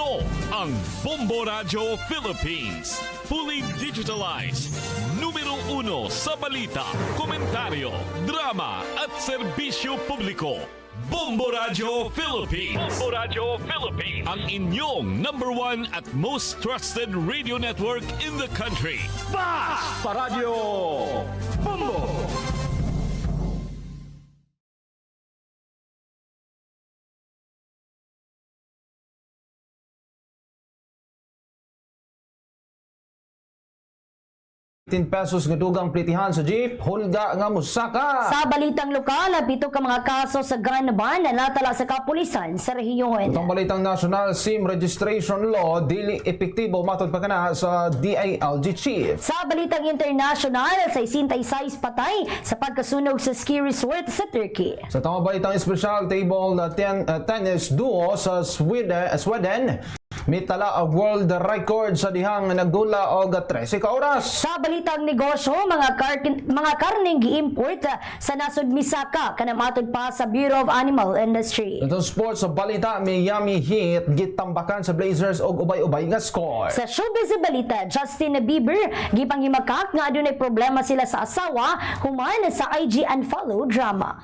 Ito ang Bombo Radio Philippines. Fully digitalized. Numero 1 sa balita, komentaryo, drama at serbisyo publiko. Bombo Radio Philippines. Bombo Radio Philippines. Ang inyong #1 at most trusted radio network in the country. Basta Radio Bombo! ₱10 nga dugang plitihan sa jeep, hulga nga musaka. Sa balitang lokal, pito ka mga kaso sa gun ban na natala sa kapulisan sa rehiyon. Itong balitang National SIM Registration Law, dili epektibo matod pa kana sa DILG Chief. Sa balitang international, sa 66 patay sa pagkasunog sa ski resort sa Turkey. Sa tama balitang espesyal, table tennis duo sa Sweden, mitala ang world record sa dihang nagdula og 13 ka oras. Sa balitang negosyo, mga karneng gi-import sa nasod Misaka kanamatod pa sa Bureau of Animal Industry. Itong sports sa balita, Miami Heat gitambakan sa Blazers og ubay-ubay nga score. Sa showbiz balita, Justin Bieber gipanghimakak nga adunay problema sila sa asawa human sa IG unfollow drama.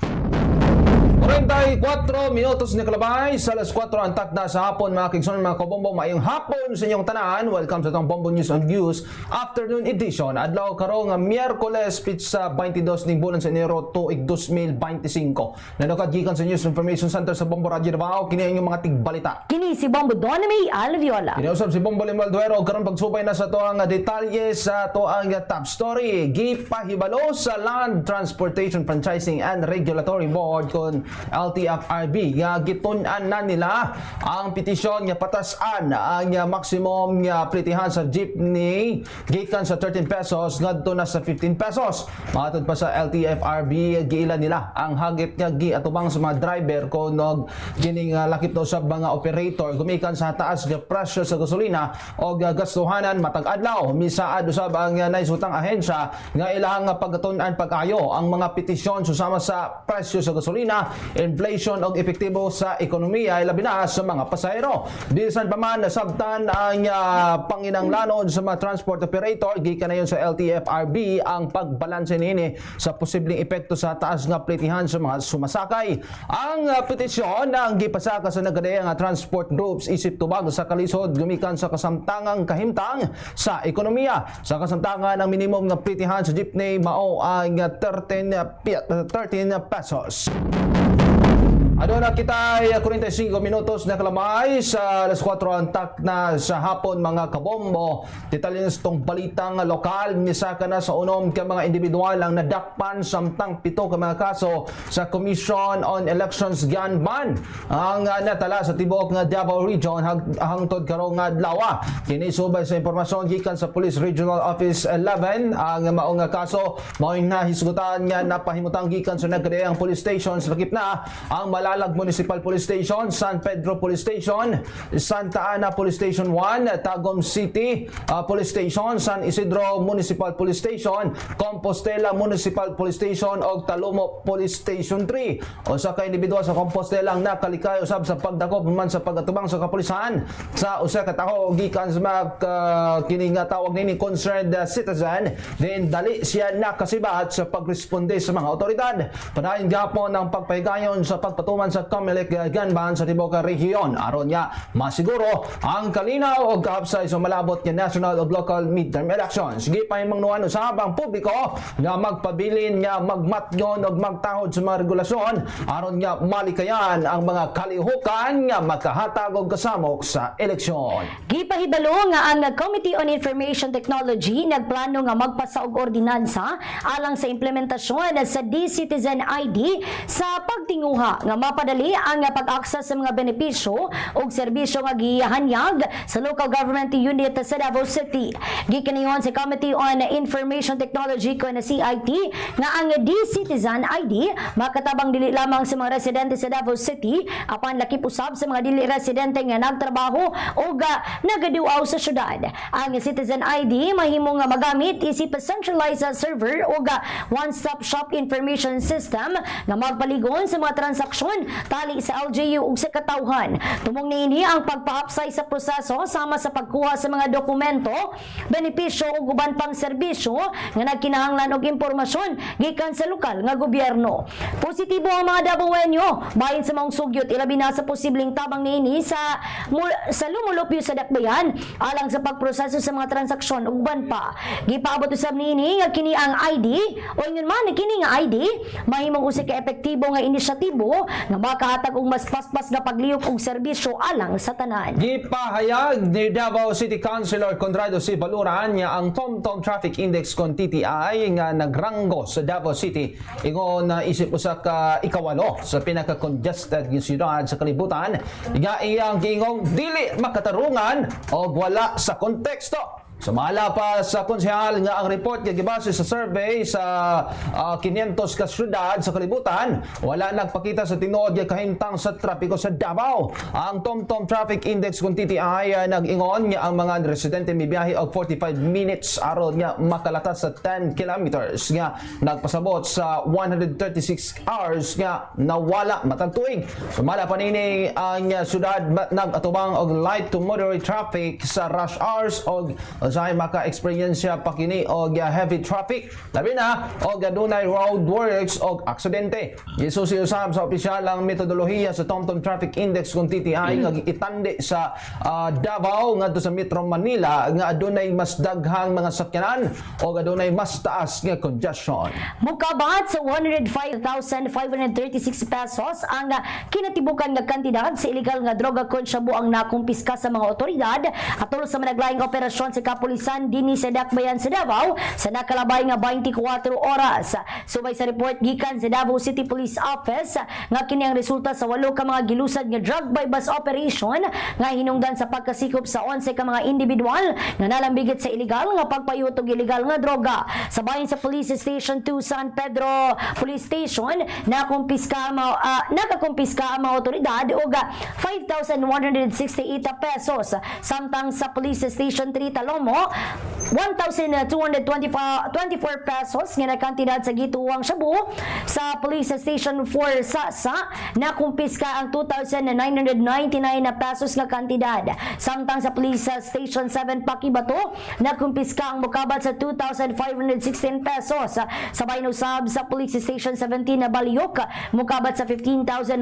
34 minutos na kalabay sa alas 4 ang takda sa hapon mga kigsoon mga kabombo. Mayong hapon sa inyong tanan. Welcome sa itong Bombo News on Views Afternoon Edition. Adlaw karong Miyerkules pitsa 22 ning bulan sa Enero tuig 2025. Nanukadgikan sa News Information Center sa Bombo Radio Davao. Kini ang mga tigbalita. Kini si Bombo Donamy Alviola. Kinausap si Bombo Limalduero karon pagsubay na sa to ang detalye sa to ang top story. Gipahibalo sa Land Transportation Franchising and Regulatory Board kon LTFRB nga gitun-an na nila ang petisyon nga patasan ang maximum nga plitihan sa jeepney gikan sa 13 pesos ngadto na sa 15 pesos. Matod pa sa LTFRB, giila nila ang hagit nga giatubang sa mga driver kunog gining lakip daw sa mga operator gumikan sa taas nga presyo sa gasolina o gastuhanan matag adlaw. Misaad usab ang naisutang ahensya nga ilahang pagtun-an pag-ayo ang mga petisyon susama sa presyo sa gasolina, inflation og epektibo sa ekonomiya labi na sa mga pasahero. Bisan pa man nasabtan ang panginahanglanon sa mga transport operator gikan na yun sa LTFRB ang pagbalanse niini sa posibleng epekto sa taas nga plitihan sa mga sumasakay. Ang petisyon ang gipasaka sa nagkadayang transport groups isip tubag sa kalisod gumikan sa kasamtangang kahimtang sa ekonomiya. Sa kasamtangan ang minimum nga plitihan sa jeepney mao ang 13 pesos. Aduna kita 45 minutos na kalamay sa alas 4 ang takna sa hapon mga kabombo. Detalye sa itong balitang lokal, misaka na sa unom ka mga individual ang nadakpan samtang 7 ka mga kaso sa Commission on Elections gun ban. Ang natala sa tibok nga Davao Region hangtod karong adlaw. Kini subay sa impormasyon gikan sa Police Regional Office 11 ang maong kaso mao nahisgutan nga napahimutang gikan sa nagkadayang police station sa lakip na ang Malalag Municipal Police Station, San Pedro Police Station, Santa Ana Police Station 1, Tagum City Police Station, San Isidro Municipal Police Station, Compostela Municipal Police Station o Talomo Police Station 3. O sa ka individual sa Compostela ang nakalikay usab sa pagdakop man sa pagatubang sa kapulisan sa usa ka tawo gikan sa kini nga tawag nini concerned citizen, then dali siya nakasibat sa pagresponde sa mga otoridad. Padayon gapon ang pagpahigayon sa pagpatuman sa Comelec gun ban sa tibuok rehiyon aron nga masiguro ang kalinaw o kahapsay sa malabot nga national o local midterm elections. Sige pa yung mangnuan usab ang publiko nga magpabilin nga magmatyon o magtahod sa mga regulasyon aron nga malikayan ang mga kalihukan nga makahatag og kasamok sa eleksyon. Gipahibalo nga ang Committee on Information Technology nagplano nga magpasa og ordinansa alang sa implementasyon sa D-Citizen ID sa pagtinguha nga mapadali ang pag-access sa mga benepisyo o serbisyo nga gihanyag sa local government unit sa Davao City. Gikanayon sa Committee on Information Technology ko na CIT nga ang D-Citizen ID makatabang dili lamang sa mga residente sa Davao City apan lakip usab sa mga dili residente nga nagtrabaho o nagaduaw sa syudad. Ang Citizen ID mahimo nga magamit isip centralized server o one-stop shop information system nga magpaligon sa mga transaksyon impormasyon tali sa LGU ug sa katawhan. Tumong niini ang pagpahapsay sa proseso sama sa pagkuha sa mga dokumento, benepisyo ug uban pang serbisyo nga nagkinahanglan og impormasyon gikan sa lokal nga gobyerno. Positibo ang mga Dabawenyo bahin sa mga sugyot ilabi na sa posibleng tabang niini sa lumulupyo sa dakbayan alang sa pagproseso sa mga transaksyon ug uban pa. Gipaabot usab niini nga kini ang ID o ingon man kini nga ID mahimong usa ka epektibo nga inisyatibo nga makahatag og mas paspas nga paglihok og serbisyo alang sa tanan. Gipahayag ni Davao City Councilor Conrado C. Baluran nga ang TomTom Traffic Index kon TTI nga nagranggo sa Davao City ingon na isip usa ka ikawalo sa pinaka-congested nga siyudad sa kalibutan nga iyang giingong dili makatarungan o wala sa konteksto. Sumala pa sa konsehal nga ang report nga gibase sa survey sa 500 ka syudad sa kalibutan wala nagpakita sa tinuod nga kahimtang sa trapiko sa Davao. Ang TomTom Traffic Index kung TTI nag-ingon nga ang mga residente mibiyahe og 45 minutes aron nga makalatas sa 10 kilometers nga nagpasabot sa 136 hours nga nawala matag tuig. Sumala pa nini ang syudad nag-atubang og light to moderate traffic sa rush hours og usahay maka-experiensya pa kini og heavy traffic labi na og adunay road works og aksidente. Gisusi usab sa opisyal ang metodolohiya sa TomTom Traffic Index kung TTI nga gitandi sa Davao ngadto sa Metro Manila nga adunay mas daghang mga sakyanan og adunay mas taas nga congestion. Mukabat sa 105,536 pesos ang kinatibukan nga kantidad sa illegal nga droga konsyabo ang nakumpiska sa mga otoridad atol sa managlaing operasyon sa kapulisan dinhi sa dakbayan sa Davao sa nakalabay nga 24 oras. Subay sa report gikan sa Davao City Police Office nga kini ang resulta sa 8 ka mga gilusad nga drug by bus operation nga hinungdan sa pagkasikop sa 11 ka mga individual nga nalambigit sa illegal nga pagpayuto og illegal nga droga. Sa bahin sa Police Station 2 San Pedro Police Station nakakumpiska ang mga otoridad og 5,168 pesos samtang sa Police Station 3 Talomo 1,224 pesos nga nakantidad sa gituwang shabu. Sa Police Station 4 Sasa nakumpiska ang 2,999 na pesos nga kantidad samtang sa Police Station 7 Pakibato nakumpiska ang mukabat sa 2,516 pesos. Sabay usab sa Police Station 17 na Baliyok mukabat sa 15,980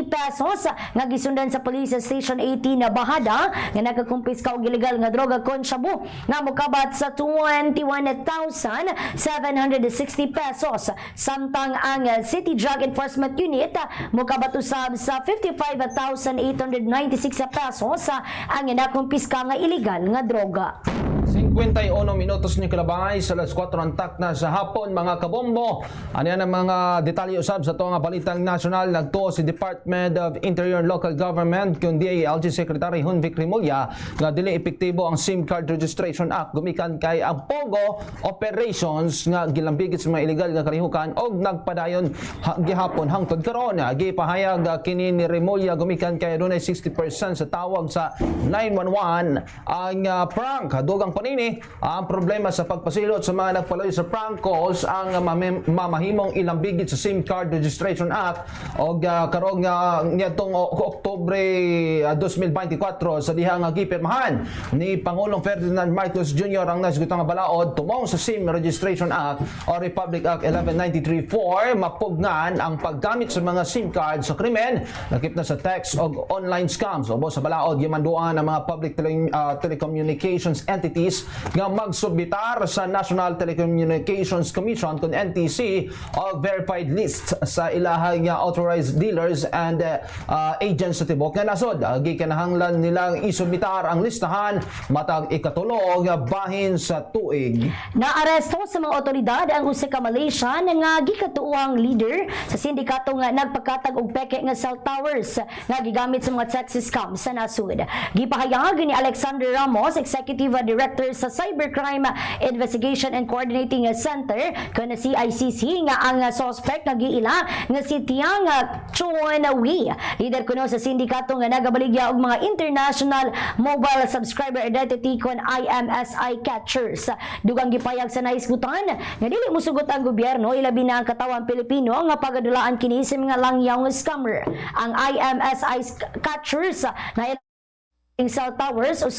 pesos nga gisundan sa Police Station 18 na Bahada nga nakakumpiska og illegal nga droga konsyabo nga mukabat sa 21,760 pesos samtang ang City Drug Enforcement Unit mukabat usab sa 55,896 pesos ang nakumpiska nga illegal nga droga. 51 minutos ni kalabay sa alas 4 ang takna sa hapon mga kabombo. Ano yan ang mga detalye usab sa ito nga balitang nasyonal nagtuo si Department of Interior and Local Government kung DILG Secretary Hunvic Rimulya nga dili epektibo ang SIM Card Registration Act gumikan kay ang POGO operations nga gilambigit sa mga illegal nga kalihukan og nagpadayon gihapon hangtod karon. Gipahayag kini ni Rimulya gumikan kay adunay 60% sa tawag sa 911 ang prank. Dugang panini ang problema sa pagpasilot sa mga nagpaloy sa prank calls ang mamahimong ilambigit sa SIM Card Registration Act og karong niadtong Oktubre 2024 sa diha nga gipirmahan ni Pangulong Ferdinand Marcos Jr. ang nasgutang nga balaod tumong sa SIM Registration Act o Republic Act 1193-4 mapugnan ang paggamit sa mga SIM card sa krimen nakip na sa text o online scams. Obo sa balaod gimanduan ang mga public telecommunications entities nga magsubitar sa National Telecommunications Commission kun NTC o verified list sa ilahang authorized dealers and agents sa tibok nga nasod. Gikinahanglan nilang isubitar ang listahan matag ikatulog bahin sa tuig. Naaresto sa mga otoridad ang usa ka Malaysian nga gikatuohang leader sa sindikato nga nagpagkatag og peke nga cell towers nga gigamit sa mga taxi scam sa nasud. Gipahayag ni Alexander Ramos, Executive Director sa sa Cybercrime Investigation and Coordinating Center kun CICC nga ang suspect nagiila nga si Tiang Chuanawi, leader kuno sa sindikato nga nagabaligya og mga international mobile subscriber identity kun IMSI catchers. Dugang gipayag sa naisgutan nga dili mosugot ang gobyerno ilabi na ang katawang Pilipino nga pagadulaan kini sa mga langyaw nga scammer. Ang IMSI catchers na cell towers o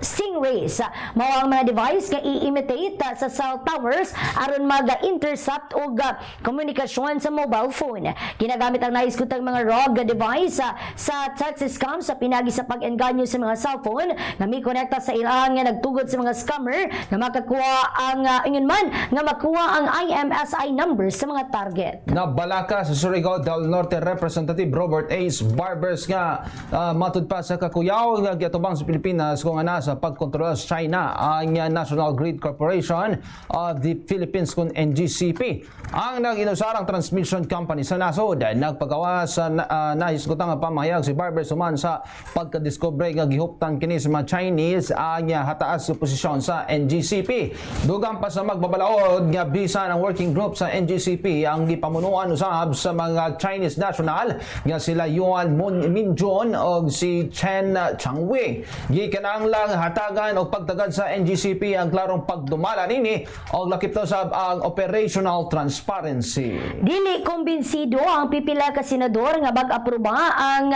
stingrays mao ang mga device nga i-imitate sa cell towers aron mag-intercept og komunikasyon sa mobile phone. Ginagamit ang naisgutang mga rogue device sa text scam sa pinagi sa pag-engganyo sa mga cellphone nga mi konekta sa ilang nga nagtugod sa mga scammer nga makakuha ang ingon man nga makuha ang IMSI numbers sa mga target. Nabalaka sa Surigao del Norte Representative Robert Ace Barbers nga matud pa sa kakuyaw nga giatubang sa Pilipinas kung ana sa pagkontrol sa China ang National Grid Corporation of the Philippines kun NGCP. Ang nag-inusarang transmission company sa nasod nagpagawa sa nahisgutang pamahayag si Barbers human sa pagkadiskubre nga gihuptan kini sa mga Chinese ang hataas sa posisyon sa NGCP. Dugang pa sa magbabalaod nga bisan ang working group sa NGCP ang gipamunuan usab sa mga Chinese national nga sila Yuan Minjun o si Chen Changwei. Gikanang lang hatagan o pagtagad sa NGCP ang klarong pagdumala nini o lakip to sa ang operational transparency. Dili kumbinsido ang pipila ka senador nga bag-aproba ang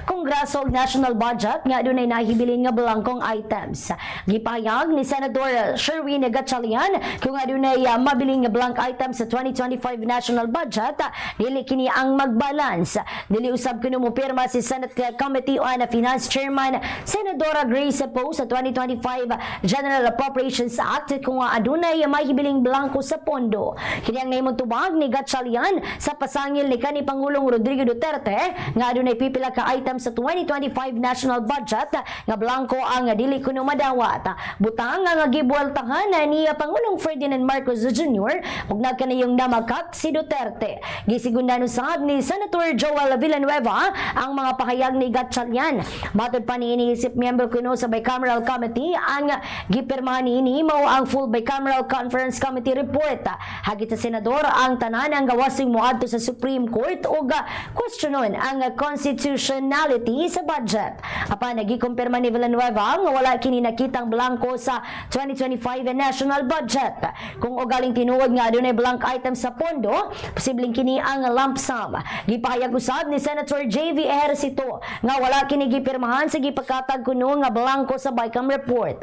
Kongreso ug National Budget nga dunay nahibilin nga blangkong items. Gipahayag ni Senador Sherwin Gatchalian kung adunay mabiling nga blank items sa 2025 National Budget, dili kini ang magbalance. Dili usab kuno mo pirma si Senate Committee on Finance Chairman Senadora Grace Poe sa 2025 General Appropriations Act kung adunay mahibiling blanco sa pondo. Kini ang naimong tubag ni Gatchalian sa pasangil ni kanhi Pangulong Rodrigo Duterte nga adunay pipila ka items sa 2025 National Budget nga blanco ang dili kuno madawat. Butang nga gibueltahan ni Pangulong Ferdinand Marcos Jr. ug nagkanayong namakak si Duterte. Gisigundan usab ni Senator Joel Villanueva ang mga pahayag ni Gatchalian. Matod pa ni iniisip miyembro kuno sa Bicameral Committee ang gipirmahan ni mao ang full Bicameral Conference Committee report. Hagit sa senador ang tanan ang gawasing moadto sa Supreme Court ug questionon ang constitutionality sa budget. Apan nagikumpirma ni Villanueva nga wala kini nakitang blanco sa 2025 national budget. Kung ugaling tinuod nga adunay blank item sa pondo, posibleng kini ang lump sum. Gipahayag usab ni Senator JV Ejercito nga wala kini gipirmahan sa gipakatag kuno nga blanco sa BICAM report.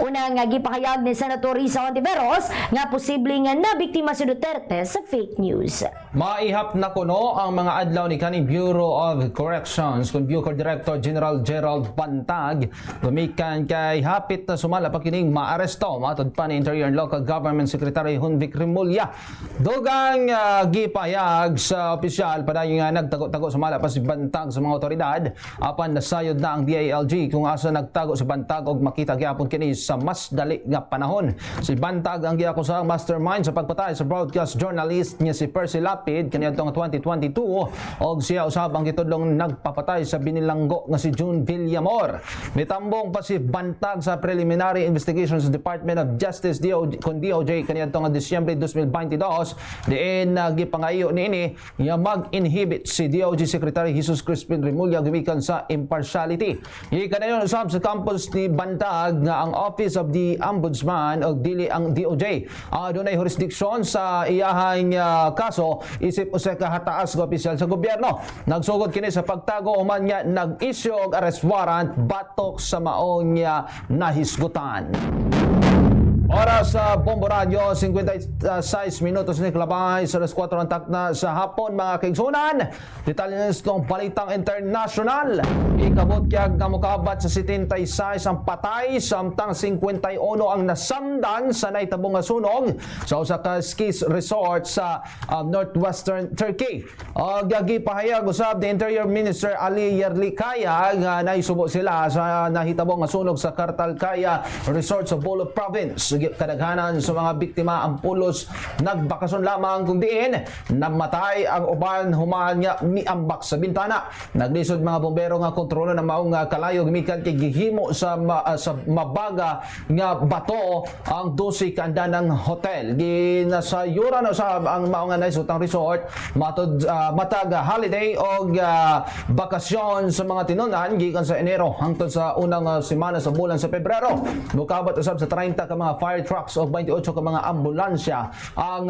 Una nga gipahayag ni Senator Risa Ontiveros nga posible nga nabiktima si Duterte sa fake news. Maihap na kuno ang mga adlaw ni kaning Bureau of Corrections kun Bucor Director General Gerald Bantag gumikan kay hapit na sumala pa kining maaresto matod pa ni Interior and Local Government Secretary Hunvic Remulla. Dugang gipahayag sa opisyal padayon nga nagtago-tago sumala pa si Bantag sa mga otoridad apan nasayod na ang DILG kung asa nagtago si Bantag og makita gyapon kini sa mas dali nga panahon. Si Bantag ang giakusang mastermind sa pagpatay sa broadcast journalist niya si Percy Lapid kaniadtong 2022 og siya usab ang gitudlong nagpapatay sa binilanggo nga si June Villamor. Mitambong pa si Bantag sa preliminary investigations sa Department of Justice DOJ kaniadtong Disyembre 2022 diin gipangayo niini nga mag-inhibit si DOJ Secretary Jesus Crispin Remulla gumikan sa impartiality. Ikanayon usab sa campus ni Bantag nga ang Office of the Ombudsman o dili ang DOJ adunay jurisdiksyon sa iyahang kaso isip usa ka hataas nga opisyal sa gobyerno. Nagsugod kini sa pagtago human nga nag-issue og arrest warrant batok sa maong nahisgutan. Oras sa Bombo Radio, 56 minutos ni Klabay sa 4 ang takna sa hapon mga kaigsunan. Detalye nitong balitang international. Ikabot kaya kamukabat sa 76 ang patay samtang 51 ang nasamdan sa naitabong nga sunog sa usa ka ski resort sa northwestern Turkey. Gipahayag usab ni Interior Minister Ali Yerlikaya nga naisubo sila sa nahitabong nga sunog sa Kartalkaya Resort sa Bolu Province. kadaghanan sa mga biktima ang pulos nagbakasyon lamang kung diin namatay ang uban human nga miambak sa bintana. Naglisod mga bombero nga kontrolo na maong kalayo gimikan kay gihimo sa mabaga nga bato ang 12 kanda ng hotel. Ginasayuran sa ang maong naisutang resort matag holiday o bakasyon sa mga tinunan gikan sa Enero hangtod sa unang semana sa bulan sa Pebrero. Mukabat usab sa 30 ka mga fire trucks o 28 ka mga ambulansya ang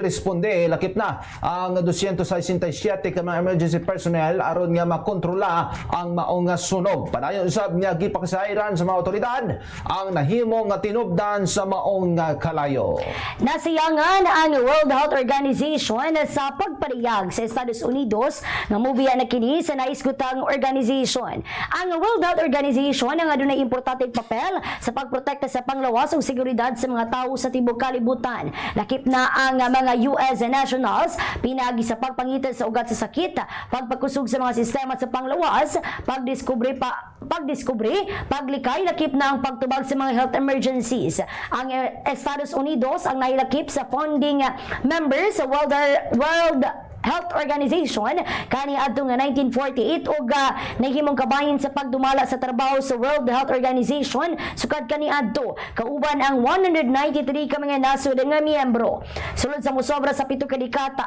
responde lakip na ang 267 ka mga emergency personnel aron nga makontrola ang maong sunog. Padayon usab nga gipakasairan sa mga otoridad ang nahimo nga tinubdan sa maong kalayo. Nasiyangan ang World Health Organization sa pagpariyag sa Estados Unidos nga mobiya na kini sa naisgutang organization. Ang World Health Organization ang adunay importanteng papel sa pagprotekta sa panglawas ug seguridad sa mga tawo sa tibuok kalibutan. Lakip na ang mga US nationals pinagi sa pagpangitan sa ugat sa sakit, pagpakusog sa mga sistema sa panglawas, pagdiskubre, paglikay, lakip na ang pagtubag sa mga health emergencies. Ang Estados Unidos ang nailakip sa founding members sa World Health Organization kani adtong 1948 ug nahimong kabahin sa pagdumala sa trabaho sa World Health Organization sukad kani adto kauban ang 193 ka mga nasod nga miyembro. Sulod sa mosobra sa 7 ka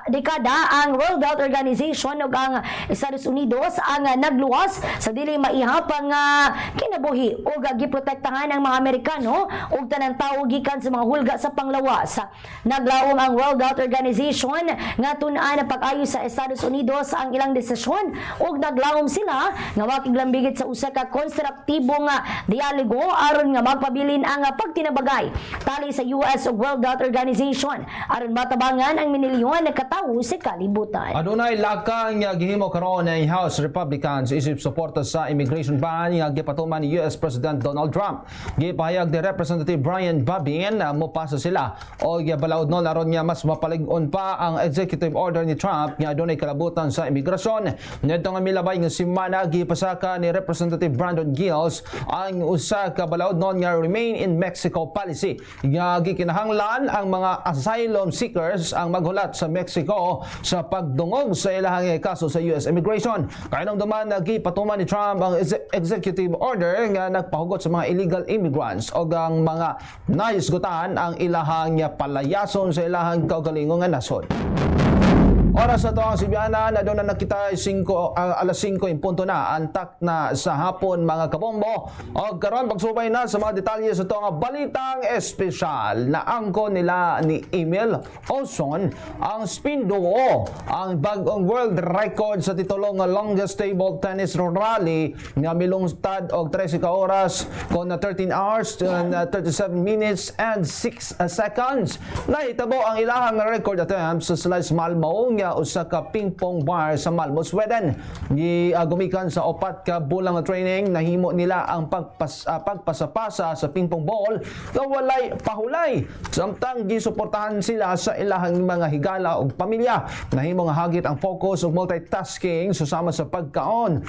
dekada ang World Health Organization ug ang Estados Unidos ang nagluwas sa dili maihapang kinabuhi ug giprotektahan ang mga Amerikano ug tanang tawo gikan sa mga hulga sa panglawas. Naglaom ang World Health Organization nga tun-an ayo sa Estados Unidos ang ilang desisyon ug naglawom sila nga makiglambigit sa usa ka konstruktibong dialogo aron nga magpabilin ang pagtinabagay tali sa US ug World Health Organization aron matabangan ang minilyon na katawo sa kalibutan. Adunay lakang nga gihimo karon ng House Republicans isip suporta sa immigration ban nga gipatuman ni US President Donald Trump. Gipahayag ni Representative Brian Babin mopasa sila o gibalaod non aron nga mas mapalig-on pa ang executive order ni Trump nga adunay kalabutan sa imigrasyon. Nitong nga milabay nga semana gipasaka ni Representative Brandon Gills ang usa ka balaod non nga Remain in Mexico policy nga gikinahanglan ang mga asylum seekers ang maghulat sa Mexico sa pagdungog sa ilahang kaso sa US immigration. Kainong duman gipatuman ni Trump ang executive order nga nagpahugot sa mga illegal immigrants o ang mga naisgutan ang ilahang palayason sa ilahang kaugalingon nga nasod. Oras na ito ang Sibiana na doon na nakita alas 5 in punto na antak na sa hapon mga kabombo o karon pagsubay na sa mga detalye sa ito ang balitang espesyal na angko nila ni Emil Olson ang spin duo ang bagong world record sa titulong longest table tennis rally nga milungtad og 13 ka oras kon 13 hours and 37 minutes and 6 seconds. Nahitabo ang ilahang record attempts sa Slice Malmo nga usa ka ping-pong bar sa Malmo, Sweden. Gumikan sa 4 ka bulang na training, nahimo nila ang pagpasapasa sa ping-pong ball nga walay pahulay. Samtang gisuportahan sila sa ilahang mga higala ug pamilya. Nahimo nga hagit ang focus ug multitasking susama sa pagkaon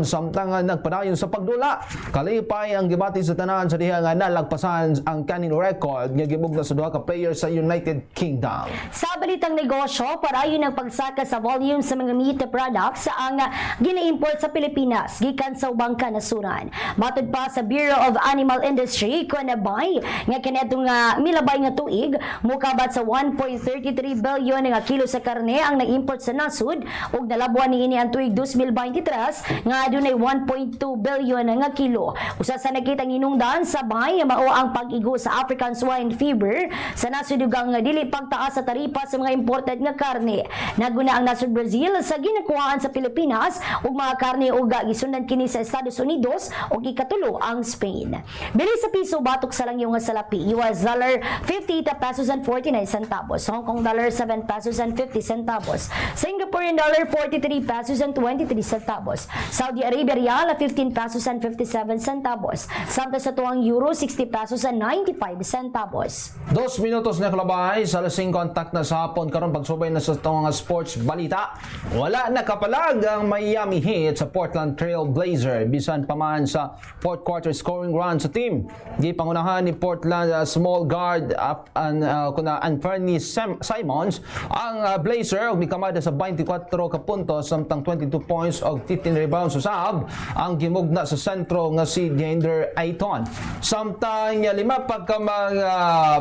samtang nagpadayon sa pagdula. Kalipay ang gibati sa tanan sa diha nga nalagpasan ang kaning record nga gibugna sa duha ka players sa United Kingdom. Sa balitang negosyo, parayon ang pagsaka sa volume sa mga meat products ang gina-import sa Pilipinas gikan sa ubang kanasuran. Matod pa sa Bureau of Animal Industry, kunabay nga kanetong milabay nga tuig, mukabat sa 1.33 billion nga kilo sa karne ang nag-import sa nasud ug nalabuan niini ang tuig 2023 nga adunay 1.2 billion nga kilo. Usa sa nakitang hinungdan sabay mao ang pag-igo sa African swine fever sa nasud ug ang dili pagtaas sa taripa sa mga imported nga karne. Naguna ang nasod Brazil sa ginakuhaan sa Pilipinas ug mga karne ug gisundan kini sa Estados Unidos ug ikatulo ang Spain. Bili sa piso batok sa lang yung salapi. US dollar 58 pesos and 49 centavos. Hong Kong dollar 7 pesos and 50 centavos. Singaporean dollar 43 pesos and 23 centavos. Saudi Arabia rial 15 pesos and 57 centavos. Samtang sa tuwang euro 60 pesos and 95 centavos. 2 minutos na kalabay sa alas 5 antak na sa hapon karon pagsubay na sa sa itong mga sports balita. Wala nakapalag ang Miami Heat sa Portland Trail Blazer bisan pa man sa fourth quarter scoring run sa team. Di pangunahan ni Portland small guard Anthony Simons ang Blazer ug mikamada sa 24 ka puntos samtang 22 points og 15 rebounds usab ang gimugna sa sentro nga si DeAndre Ayton. Samtang lima pa ka mga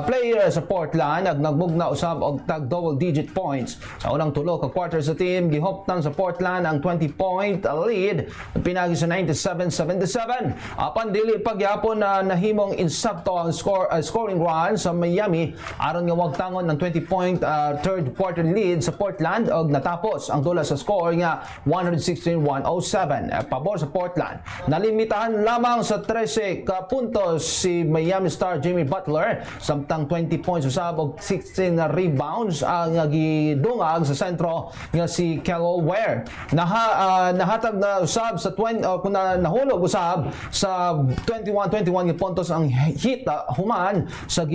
player sa Portland nagmugna usab og tag double digit points. Sa unang tulo ka quarter sa team gihuptan sa Portland ang 20-point lead pinagi sa 97-77. Apan dili pagyapon na nahimong insakto ang scoring run sa Miami aron nga wagtangon ng 20-point third quarter lead sa Portland og natapos ang dula sa score nga 116-107 pabor sa Portland. Nalimitahan lamang sa 13 ka puntos si Miami star Jimmy Butler samtang 20 points usab og 16 rebounds ang gidungag sa sentro nga si Kelly Ware. Nahatag na usab sa 20 nahulog usab sa 21-21 nga puntos ang Heat human sa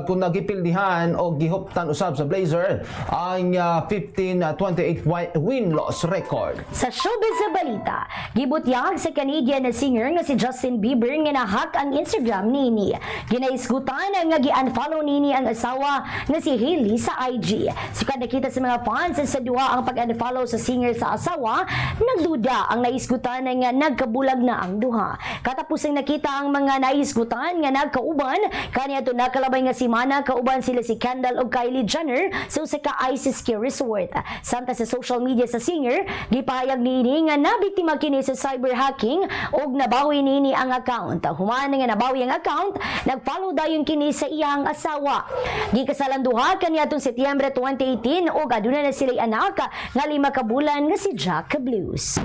kung nagipildihan o gihuptan usab sa Blazer ang 15-28 win-loss record. Sa showbiz sa balita, gibutyag sa Canadian na singer nga si Justin Bieber nga nahack ang Instagram nini. Ginaisgutan nga gi-unfollow nini ang asawa nga si Hailey sa IG. Sukad nakita sa mga fans sa duha ang pag-unfollow sa singer sa asawa, nagduda ang naisgutan nga nagkabulag na ang duha. Katapos ang nakita ang mga naisgutan nga nagkauban, kaniadto nakalabay nga si Mana kauban sila si Kendall ug Kylie Jenner sa usa ka Isis Ski Resort. Samtang sa social media sa singer, gipahayag niini nga nabiktima kini sa cyber hacking ug nabawi niini ang account. Human nga nabawi ang account, nag-follow dayon kini sa iyang asawa. Gikasalan duha kaniadtong Setyembre 2018 ug aduna na sila anak nga 5 ka bulan nga si Jack Blues.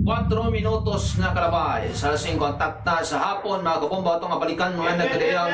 4 minutos na kalabay sa sing kontakta sa hapon mga kabomba itong balikan mga nagkadayang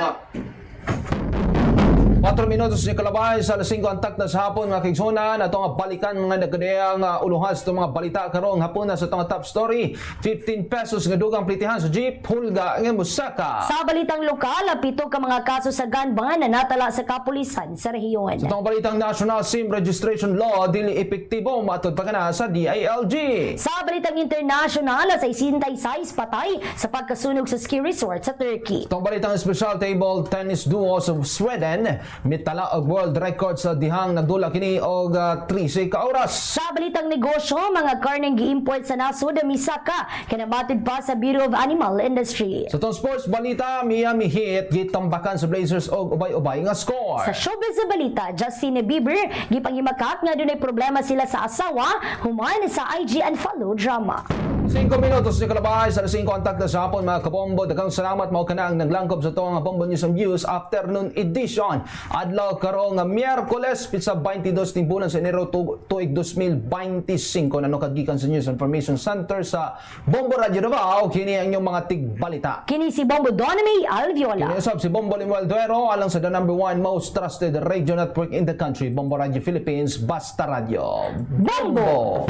4 minutos na kalabay sa lasing kontak na sa hapon mga kigsunan at itong balikan mga nagkadayang uluhas itong mga balita karong hapon na sa itong top story 15 pesos nga dugang plitihan sa jeep hulga ng musaka. Sa balitang lokal, 7 ka mga kaso sa gun ban na natala sa kapulisan sa rehiyon. Sa itong balitang National SIM Registration Law dili epektibo matod pa kana sa DILG. Sa balitang international, sa 66 patay sa pagkasunog sa ski resort sa Turkey. Itong balitang special table tennis duo sa Sweden mitala og world record sa dihang nagdula kini og 13 ka oras. Sa balitang negosyo, mga karneng gi-import sa nasod misaka kinabatid pa sa Bureau of Animal Industry. Sa itong sports balita, Miami Heat gitambakan sa Blazers og ubay-ubay nga score. Sa showbiz sa balita, Justin Bieber gipanghimakak nga dunay problema sila sa asawa human sa IG unfollow drama. 5 minutos na kalabay sa lasing kontak na sa hapon mga kabombo. Daghang salamat mao kana ang naglangkob sa itong Bombo News and Views afternoon edition. Adlaw karong Miyerkules pizza 22 timbulan sa Enero tuig 2025 nano kagikan sa News Information Center sa Bombo Radio Davao kini ang inyong mga tigbalita. Kini si Bombo Doname Alviola. Kini usab si Bombo Limuel Duero alang sa the #1 most trusted radio network in the country, Bombo Radio Philippines, Basta Radio. Bombo!